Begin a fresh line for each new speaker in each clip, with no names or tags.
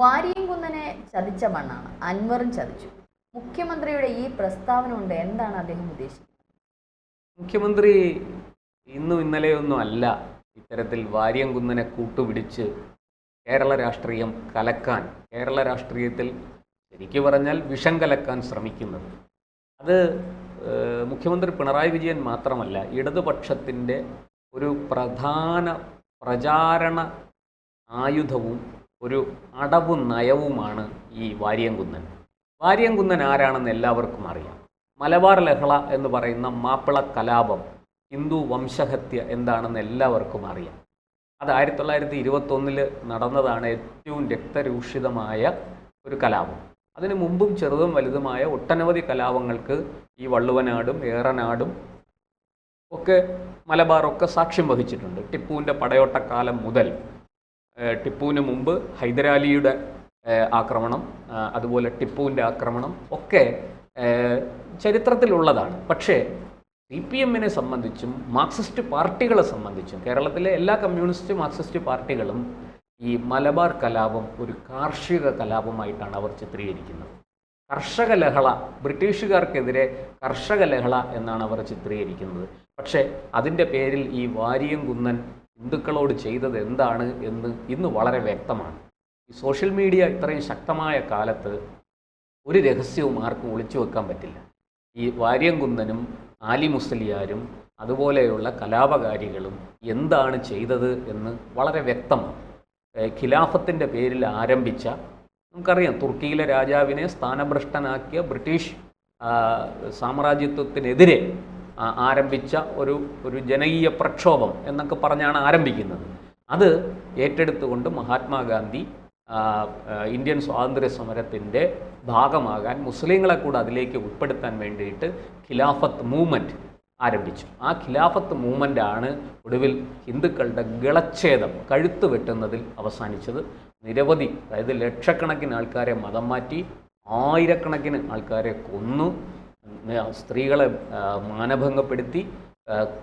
വാരിയംകുന്നനെ ചതിച്ച മണ്ണാണ്, അൻവറും ചതിച്ചു. മുഖ്യമന്ത്രിയുടെ ഈ പ്രസ്താവന കൊണ്ട് എന്താണ് അദ്ദേഹം ഉദ്ദേശിക്കുന്നത്?
മുഖ്യമന്ത്രി ഇന്നും ഇന്നലെയൊന്നും അല്ല ഇത്തരത്തിൽ വാരിയംകുന്നനെ കൂട്ടുപിടിച്ച് കേരള രാഷ്ട്രീയം കലക്കാൻ, കേരള രാഷ്ട്രീയത്തിൽ ശരിക്കു പറഞ്ഞാൽ വിഷം കലക്കാൻ ശ്രമിക്കുന്നത്. അത് മുഖ്യമന്ത്രി പിണറായി വിജയൻ മാത്രമല്ല, ഇടതുപക്ഷത്തിൻ്റെ ഒരു പ്രധാന പ്രചാരണ ആയുധവും ഒരു അടവു നയവുമാണ് ഈ വാരിയംകുന്നൻ. വാരിയംകുന്നൻ ആരാണെന്ന് എല്ലാവർക്കും അറിയാം. മലബാർ ലഹള എന്ന് പറയുന്ന മാപ്പിള കലാപം, ഹിന്ദു വംശഹത്യ എന്താണെന്ന് എല്ലാവർക്കും അറിയാം. അത് 1921 നടന്നതാണ് ഏറ്റവും രക്തരൂഷിതമായ ഒരു കലാപം. അതിനു മുമ്പും ചെറുതും വലുതുമായ ഒട്ടനവധി കലാപങ്ങൾക്ക് ഈ വള്ളുവനാടും ഏറനാടും ഒക്കെ മലബാറൊക്കെ സാക്ഷ്യം വഹിച്ചിട്ടുണ്ട്. ടിപ്പുവിൻ്റെ പടയോട്ടക്കാലം മുതൽ, ടിപ്പുവിന് മുമ്പ് ഹൈദരാലിയുടെ ആക്രമണം, അതുപോലെ ടിപ്പുവിൻ്റെ ആക്രമണം ഒക്കെ ചരിത്രത്തിലുള്ളതാണ്. പക്ഷേ CPM-നെ സംബന്ധിച്ചും മാർക്സിസ്റ്റ് പാർട്ടികളെ സംബന്ധിച്ചും, കേരളത്തിലെ എല്ലാ കമ്മ്യൂണിസ്റ്റ് മാർക്സിസ്റ്റ് പാർട്ടികളും ഈ മലബാർ കലാപം ഒരു കാർഷിക കലാപമായിട്ടാണ് അവർ ചിത്രീകരിക്കുന്നത്. കർഷക ലഹള, ബ്രിട്ടീഷുകാർക്കെതിരെ കർഷക ലഹള എന്നാണ് അവർ ചിത്രീകരിക്കുന്നത്. പക്ഷേ അതിൻ്റെ പേരിൽ ഈ വാരിയംകുന്നൻ ഹിന്ദുക്കളോട് ചെയ്തത് എന്താണ് എന്ന് ഇന്ന് വളരെ വ്യക്തമാണ്. ഈ സോഷ്യൽ മീഡിയ ഇത്രയും ശക്തമായ കാലത്ത് ഒരു രഹസ്യവും ആർക്കും ഒളിച്ചു വെക്കാൻ പറ്റില്ല. ഈ വാരിയംകുന്നനും ആലി മുസ്ലിയാരും അതുപോലെയുള്ള കലാപകാരികളും എന്താണ് ചെയ്തത് എന്ന് വളരെ വ്യക്തമാണ്. ഖിലാഫത്തിൻ്റെ പേരിൽ ആരംഭിച്ച, നമുക്കറിയാം, തുർക്കിയിലെ രാജാവിനെ സ്ഥാനഭ്രഷ്ടനാക്കിയ ബ്രിട്ടീഷ് സാമ്രാജ്യത്വത്തിനെതിരെ ആരംഭിച്ച ഒരു ജനകീയ പ്രക്ഷോഭം എന്നൊക്കെ പറഞ്ഞാണ് ആരംഭിക്കുന്നത്. അത് ഏറ്റെടുത്തുകൊണ്ട് മഹാത്മാഗാന്ധി ഇന്ത്യൻ സ്വാതന്ത്ര്യ സമരത്തിൻ്റെ ഭാഗമാകാൻ, മുസ്ലിങ്ങളെ കൂടെ അതിലേക്ക് ഉൾപ്പെടുത്താൻ വേണ്ടിയിട്ട് ഖിലാഫത്ത് മൂവ്മെൻറ്റ് ആരംഭിച്ചു. ആ ഖിലാഫത്ത് മൂവ്മെൻ്റാണ് ഒടുവിൽ ഹിന്ദുക്കളുടെ ഗളച്ഛേദം, കഴുത്ത് വെട്ടുന്നതിൽ അവസാനിച്ചത്. നിരവധി, അതായത് ലക്ഷക്കണക്കിന് ആൾക്കാരെ മതം മാറ്റി, ആയിരക്കണക്കിന് ആൾക്കാരെ കൊന്നു, സ്ത്രീകളെ മാനഭംഗപ്പെടുത്തി,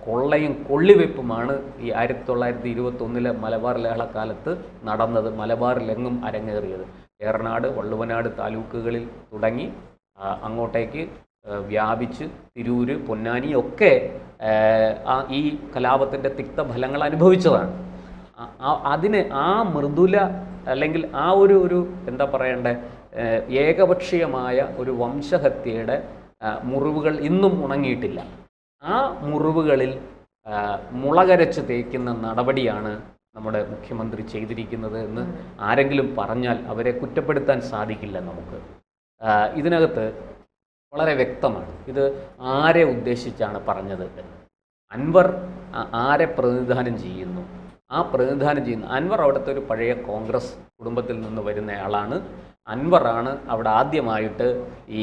കൊള്ളയും കൊള്ളിവെപ്പുമാണ് ഈ 1921 മലബാർ ലഹളക്കാലത്ത് നടന്നത്. മലബാറിലെങ്ങും അരങ്ങേറിയത്. ഏറനാട്, വള്ളുവനാട് താലൂക്കുകളിൽ തുടങ്ങി അങ്ങോട്ടേക്ക് വ്യാപിച്ച് തിരൂര്, പൊന്നാനി ഒക്കെ ഈ കലാപത്തിൻ്റെ തിക്തഫലങ്ങൾ അനുഭവിച്ചതാണ്. അതിന് ആ മൃദുല, അല്ലെങ്കിൽ ആ ഒരു എന്താ പറയണ്ടേ, ഏകപക്ഷീയമായ ഒരു വംശഹത്യയുടെ മുറിവുകൾ ഇന്നും ഉണങ്ങിയിട്ടില്ല. ആ മുറിവുകളിൽ മുളകരച്ച് തേക്കുന്ന നടപടിയാണ് നമ്മുടെ മുഖ്യമന്ത്രി ചെയ്തിരിക്കുന്നത് എന്ന് ആരെങ്കിലും പറഞ്ഞാൽ അവരെ കുറ്റപ്പെടുത്താൻ സാധിക്കില്ല നമുക്ക്. ഇതിനകത്ത് വളരെ വ്യക്തമാണ് ഇത് ആരെ ഉദ്ദേശിച്ചാണ് പറഞ്ഞത് എന്ന്. അൻവർ ആരെ പ്രതിനിധാനം ചെയ്യുന്നു? ആ പ്രതിനിധാനം ചെയ്യുന്ന അൻവർ അവിടുത്തെ ഒരു പഴയ കോൺഗ്രസ് കുടുംബത്തിൽ നിന്ന് വരുന്നയാളാണ്. അൻവറാണ് അവിടെ ആദ്യമായിട്ട് ഈ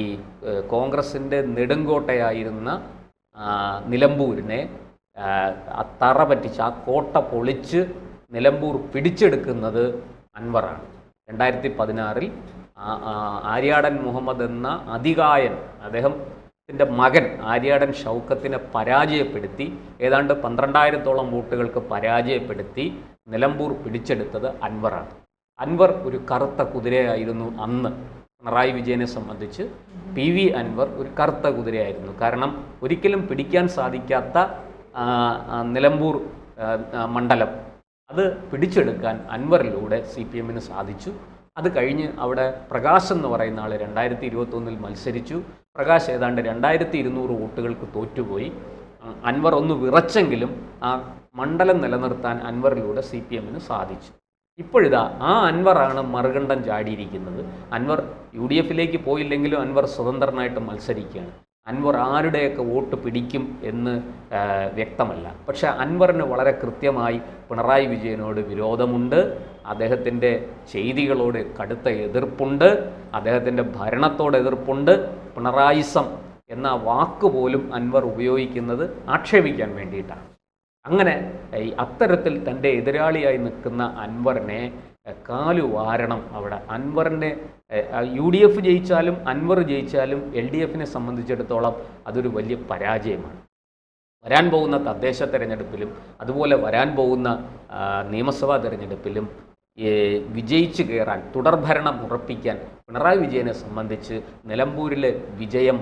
കോൺഗ്രസിൻ്റെ നെടുങ്കോട്ടയായിരുന്ന നിലമ്പൂരിനെ തറ പറ്റിച്ച്, ആ കോട്ട പൊളിച്ച് നിലമ്പൂർ പിടിച്ചെടുക്കുന്നത് അൻവറാണ്. 2016 ആര്യാടൻ മുഹമ്മദ് എന്ന അതികായൻ, അദ്ദേഹത്തിൻ്റെ മകൻ ആര്യാടൻ ഷൗക്കത്തിനെ പരാജയപ്പെടുത്തി, ഏതാണ്ട് 12,000-ഓളം വോട്ടുകൾക്ക് പരാജയപ്പെടുത്തി നിലമ്പൂർ പിടിച്ചെടുത്തത് അൻവറാണ്. അൻവർ ഒരു കറുത്ത കുതിരയായിരുന്നു അന്ന്. പിണറായി വിജയനെ സംബന്ധിച്ച് PV അൻവർ ഒരു കറുത്ത കുതിരയായിരുന്നു. കാരണം ഒരിക്കലും പിടിക്കാൻ സാധിക്കാത്ത നിലമ്പൂർ മണ്ഡലം അത് പിടിച്ചെടുക്കാൻ അൻവറിലൂടെ CPM-ന് സാധിച്ചു. അത് കഴിഞ്ഞ് അവിടെ പ്രകാശ് എന്ന് പറയുന്ന ആൾ 2021 മത്സരിച്ചു. പ്രകാശ് ഏതാണ്ട് 2200 വോട്ടുകൾക്ക് തോറ്റുപോയി. അൻവർ ഒന്ന് വിറച്ചെങ്കിലും ആ മണ്ഡലം നിലനിർത്താൻ അൻവറിലൂടെ CPM-ന് സാധിച്ചു. ഇപ്പോഴിതാ ആ അൻവറാണ് മറുകണ്ഠം ചാടിയിരിക്കുന്നത്. അൻവർ UDF-ലേക്ക് പോയില്ലെങ്കിലും അൻവർ സ്വതന്ത്രനായിട്ട് മത്സരിക്കുകയാണ്. അൻവർ ആരുടെയൊക്കെ വോട്ട് പിടിക്കും എന്ന് വ്യക്തമല്ല. പക്ഷേ അൻവറിന് വളരെ കൃത്യമായി പിണറായി വിജയനോട് വിരോധമുണ്ട്, അദ്ദേഹത്തിൻ്റെ ചെയ്തികളോട് കടുത്ത എതിർപ്പുണ്ട്, അദ്ദേഹത്തിൻ്റെ ഭരണത്തോട് എതിർപ്പുണ്ട്. പിണറായിസം എന്ന വാക്ക് പോലും അൻവർ ഉപയോഗിക്കുന്നത് ആക്ഷേപിക്കാൻ വേണ്ടിയിട്ടാണ്. അങ്ങനെ അത്തരത്തിൽ തൻ്റെ എതിരാളിയായി നിൽക്കുന്ന അൻവറിനെ കാലുവാരണം അവിടെ. അൻവറിനെ UDF ജയിച്ചാലും അൻവർ ജയിച്ചാലും LDF-നെ സംബന്ധിച്ചിടത്തോളം അതൊരു വലിയ പരാജയമാണ്. വരാൻ പോകുന്ന തദ്ദേശ തെരഞ്ഞെടുപ്പിലും അതുപോലെ വരാൻ പോകുന്ന നിയമസഭാ തെരഞ്ഞെടുപ്പിലും വിജയിച്ചു കയറാൻ, തുടർഭരണം ഉറപ്പിക്കാൻ പിണറായി വിജയനെ സംബന്ധിച്ച് നിലമ്പൂരിലെ വിജയം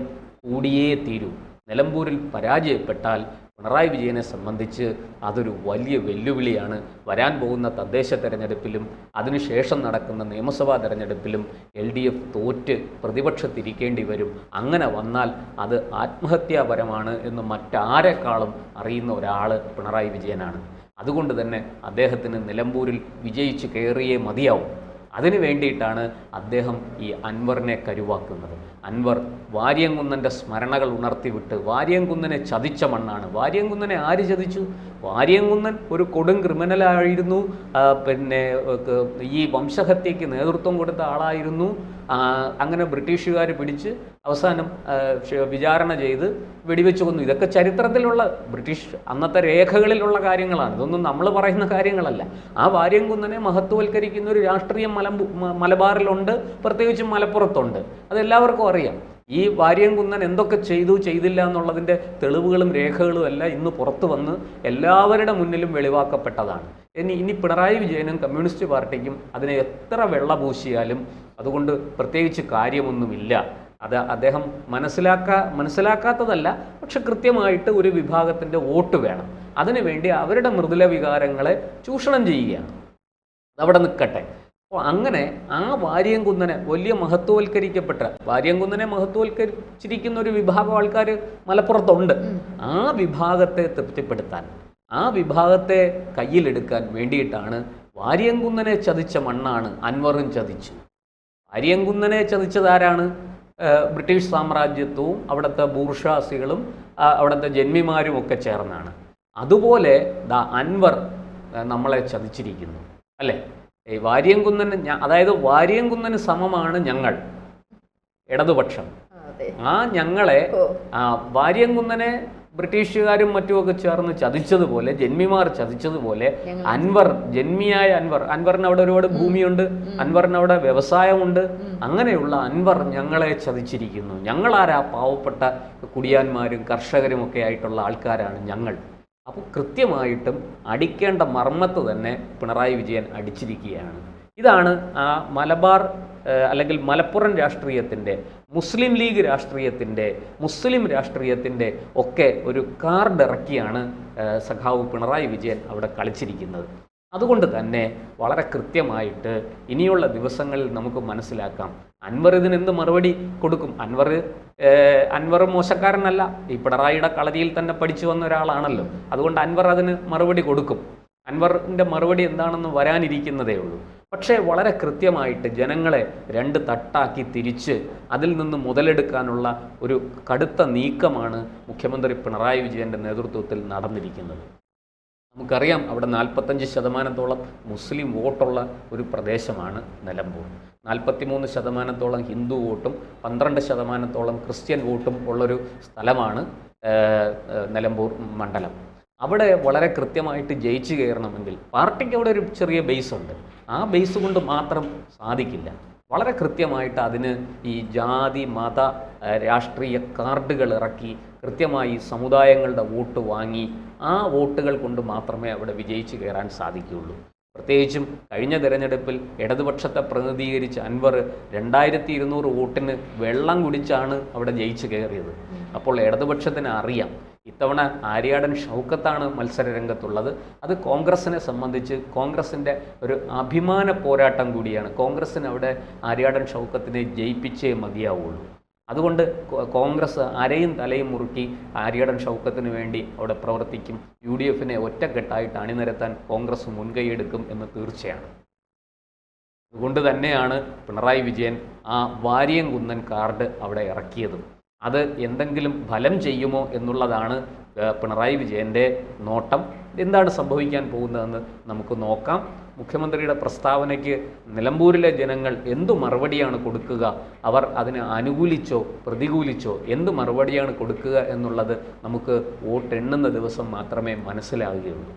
കൂടിയേ തീരൂ. നിലമ്പൂരിൽ പരാജയപ്പെട്ടാൽ പിണറായി വിജയനെ സംബന്ധിച്ച് അതൊരു വലിയ വെല്ലുവിളിയാണ്. വരാൻ പോകുന്ന തദ്ദേശ തെരഞ്ഞെടുപ്പിലും അതിനുശേഷം നടക്കുന്ന നിയമസഭാ തെരഞ്ഞെടുപ്പിലും LDF തോറ്റ് പ്രതിപക്ഷത്തിരിക്കേണ്ടി വരും. അങ്ങനെ വന്നാൽ അത് ആത്മഹത്യാപരമാണ് എന്ന് മറ്റാരെക്കാളും അറിയുന്ന ഒരാൾ പിണറായി വിജയനാണ്. അതുകൊണ്ട് തന്നെ അദ്ദേഹത്തിന് നിലമ്പൂരിൽ വിജയിച്ച് കയറിയേ മതിയാവും. അതിനു വേണ്ടിയിട്ടാണ് അദ്ദേഹം ഈ അൻവറിനെ കരുവാക്കുന്നത്. അൻവർ വാര്യംകുന്നൻ്റെ സ്മരണകൾ ഉണർത്തിവിട്ട് വാര്യംകുന്നനെ ചതിച്ച മണ്ണാണ്. വാര്യംകുന്നനെ ആര് ചതിച്ചു? വാര്യംകുന്നൻ ഒരു കൊടും ക്രിമിനലായിരുന്നു, പിന്നെ ഈ വംശഹത്യയ്ക്ക് നേതൃത്വം കൊടുത്ത ആളായിരുന്നു. അങ്ങനെ ബ്രിട്ടീഷുകാർ പിടിച്ച് അവസാനം വിചാരണ ചെയ്ത് വെടിവെച്ച് കൊന്നു. ഇതൊക്കെ ചരിത്രത്തിലുള്ള ബ്രിട്ടീഷ് അന്നത്തെ രേഖകളിലുള്ള കാര്യങ്ങളാണ്. ഇതൊന്നും നമ്മൾ പറയുന്ന കാര്യങ്ങളല്ല. ആ വാര്യംകുന്നനെ മഹത്വവൽക്കരിക്കുന്ന ഒരു രാഷ്ട്രീയം മലബാറിലുണ്ട്, പ്രത്യേകിച്ചും മലപ്പുറത്തുണ്ട്. അതെല്ലാവർക്കും അറിയാം. ഈ വാര്യംകുന്നൻ എന്തൊക്കെ ചെയ്തു ചെയ്തില്ല എന്നുള്ളതിൻ്റെ തെളിവുകളും രേഖകളും എല്ലാം ഇന്ന് പുറത്തു വന്ന് എല്ലാവരുടെ മുന്നിലും വെളിവാക്കപ്പെട്ടതാണ്. ഇനി പിണറായി വിജയനും കമ്മ്യൂണിസ്റ്റ് പാർട്ടിക്കും അതിനെ എത്ര വെള്ള പൂശിയാലും അതുകൊണ്ട് പ്രത്യേകിച്ച് കാര്യമൊന്നുമില്ല. അത് അദ്ദേഹം മനസ്സിലാക്കാത്തതല്ല, പക്ഷെ കൃത്യമായിട്ട് ഒരു വിഭാഗത്തിൻ്റെ വോട്ട് വേണം. അതിനുവേണ്ടി അവരുടെ മൃദുല വികാരങ്ങളെ ചൂഷണം ചെയ്യുകയാണ്. അതവിടെ നിൽക്കട്ടെ. അപ്പോൾ അങ്ങനെ ആ വാര്യംകുന്നനെ വലിയ മഹത്വവൽക്കരിക്കപ്പെട്ട വാര്യംകുന്നനെ മഹത്വവൽക്കരിച്ചിരിക്കുന്ന ഒരു വിഭാഗം ആൾക്കാർ മലപ്പുറത്തുണ്ട്. ആ വിഭാഗത്തെ തൃപ്തിപ്പെടുത്താൻ, ആ വിഭാഗത്തെ കയ്യിലെടുക്കാൻ വേണ്ടിയിട്ടാണ് വാര്യംകുന്നനെ ചതിച്ച മണ്ണാണ് അൻവറും ചതിച്ചു. വാര്യംകുന്നനെ ചതിച്ചതാരാണ്? ബ്രിട്ടീഷ് സാമ്രാജ്യത്വവും അവിടുത്തെ ബൂർഷാസികളും അവിടുത്തെ ജന്മിമാരും ഒക്കെ ചേർന്നാണ്. അതുപോലെ അൻവർ നമ്മളെ ചതിച്ചിരിക്കുന്നു, അല്ലേ? ഈ വാര്യംകുന്നന് അതായത് വാര്യംകുന്നന് സമമാണ് ഞങ്ങൾ, ഇടതുപക്ഷം. ആ ഞങ്ങളെ വാര്യംകുന്നനെ ബ്രിട്ടീഷുകാരും മറ്റുമൊക്കെ ചേർന്ന് ചതിച്ചതുപോലെ, ജന്മിമാർ ചതിച്ചതുപോലെ ജന്മിയായ അൻവറിന് അവിടെ ഒരുപാട് ഭൂമിയുണ്ട്, അൻവറിന് അവിടെ വ്യവസായമുണ്ട്. അങ്ങനെയുള്ള അൻവർ ഞങ്ങളെ ചതിച്ചിരിക്കുന്നു. ഞങ്ങളാരാ? പാവപ്പെട്ട കുടിയാന്മാരും കർഷകരും ഒക്കെ ആയിട്ടുള്ള ആൾക്കാരാണ് ഞങ്ങൾ. അപ്പോൾ കൃത്യമായിട്ടും അടിക്കേണ്ട മർമ്മത്ത് തന്നെ പിണറായി വിജയൻ അടിച്ചിരിക്കുകയാണ്. ഇതാണ് ആ മലബാർ അല്ലെങ്കിൽ മലപ്പുറം രാഷ്ട്രീയത്തിൻ്റെ, മുസ്ലിം ലീഗ് രാഷ്ട്രീയത്തിൻ്റെ, മുസ്ലിം രാഷ്ട്രീയത്തിൻ്റെ ഒക്കെ ഒരു കാർഡ് ഇറക്കിയാണ് സഖാവ് പിണറായി വിജയൻ അവിടെ കളിച്ചിരിക്കുന്നത്. അതുകൊണ്ട് തന്നെ വളരെ കൃത്യമായിട്ട് ഇനിയുള്ള ദിവസങ്ങളിൽ നമുക്ക് മനസ്സിലാക്കാം അൻവർ ഇതിനെന്ത് മറുപടി കൊടുക്കും. അൻവർ മോശക്കാരനല്ല, ഈ പിണറായിയുടെ കളരിയിൽ തന്നെ പഠിച്ചു വന്ന ഒരാളാണല്ലോ. അതുകൊണ്ട് അൻവർ അതിന് മറുപടി കൊടുക്കും. അൻവറിൻ്റെ മറുപടി എന്താണെന്ന് വരാനിരിക്കുന്നതേ ഉള്ളൂ. പക്ഷേ വളരെ കൃത്യമായിട്ട് ജനങ്ങളെ രണ്ട് തട്ടാക്കി തിരിച്ച് അതിൽ നിന്ന് മുതലെടുക്കാനുള്ള ഒരു കടുത്ത നീക്കമാണ് മുഖ്യമന്ത്രി പിണറായി വിജയൻ്റെ നേതൃത്വത്തിൽ നടന്നിരിക്കുന്നത്. നമുക്കറിയാം അവിടെ 45% മുസ്ലിം വോട്ടുള്ള ഒരു പ്രദേശമാണ് നിലമ്പൂർ. 43% ഹിന്ദു വോട്ടും 12% ക്രിസ്ത്യൻ വോട്ടും ഉള്ളൊരു സ്ഥലമാണ് നിലമ്പൂർ മണ്ഡലം. അവിടെ വളരെ കൃത്യമായിട്ട് ജയിച്ചു കയറണമെങ്കിൽ പാർട്ടിക്ക് അവിടെ ഒരു ചെറിയ ബേസ് ഉണ്ട്. ആ ബേസ് കൊണ്ട് മാത്രം സാധിക്കില്ല. വളരെ കൃത്യമായിട്ട് അതിന് ഈ ജാതി മത രാഷ്ട്രീയ കാർഡുകൾ ഇറക്കി കൃത്യമായി സമുദായങ്ങളുടെ വോട്ട് വാങ്ങി ആ വോട്ടുകൾ കൊണ്ട് മാത്രമേ അവിടെ വിജയിച്ചു കയറാൻ സാധിക്കുകയുള്ളൂ. പ്രത്യേകിച്ചും കഴിഞ്ഞ തെരഞ്ഞെടുപ്പിൽ ഇടതുപക്ഷത്തെ പ്രതിനിധീകരിച്ച് അൻവർ 2200 വോട്ടിന് വെള്ളം കുടിച്ചാണ് അവിടെ ജയിച്ചു കയറിയത്. അപ്പോൾ ഇടതുപക്ഷത്തിന് അറിയാം ഇത്തവണ ആര്യാടൻ ഷൗക്കത്താണ് മത്സര രംഗത്തുള്ളത്. അത് കോൺഗ്രസിനെ സംബന്ധിച്ച് കോൺഗ്രസിൻ്റെ ഒരു അഭിമാന പോരാട്ടം കൂടിയാണ്. കോൺഗ്രസിന് അവിടെ ആര്യാടൻ ഷൗക്കത്തിനെ ജയിപ്പിച്ചേ മതിയാവുള്ളൂ. അതുകൊണ്ട് കോൺഗ്രസ് അരയും തലയും മുറുക്കി ആര്യാടൻ ഷൗക്കത്തിന് വേണ്ടി അവിടെ പ്രവർത്തിക്കും. UDFനെ ഒറ്റക്കെട്ടായിട്ട് അണിനിരത്താൻ കോൺഗ്രസ് മുൻകൈയെടുക്കും എന്ന് തീർച്ചയാണ്. അതുകൊണ്ട് തന്നെയാണ് പിണറായി വിജയൻ ആ വാര്യംകുന്നൻ കാർഡ് അവിടെ ഇറക്കിയത്. അത് എന്തെങ്കിലും ഫലം ചെയ്യുമോ എന്നുള്ളതാണ് പിണറായി വിജയൻ്റെ നോട്ടം. എന്താണ് സംഭവിക്കാൻ പോകുന്നതെന്ന് നമുക്ക് നോക്കാം. മുഖ്യമന്ത്രിയുടെ പ്രസ്താവനയ്ക്ക് നിലമ്പൂരിലെ ജനങ്ങൾ എന്തു മറുപടിയാണ് കൊടുക്കുക, അവർ അതിനെ അനുകൂലിച്ചോ പ്രതികൂലിച്ചോ എന്ത് മറുപടിയാണ് കൊടുക്കുക എന്നുള്ളത് നമുക്ക് വോട്ടെണ്ണുന്ന ദിവസം മാത്രമേ മനസ്സിലാവുകയുള്ളൂ.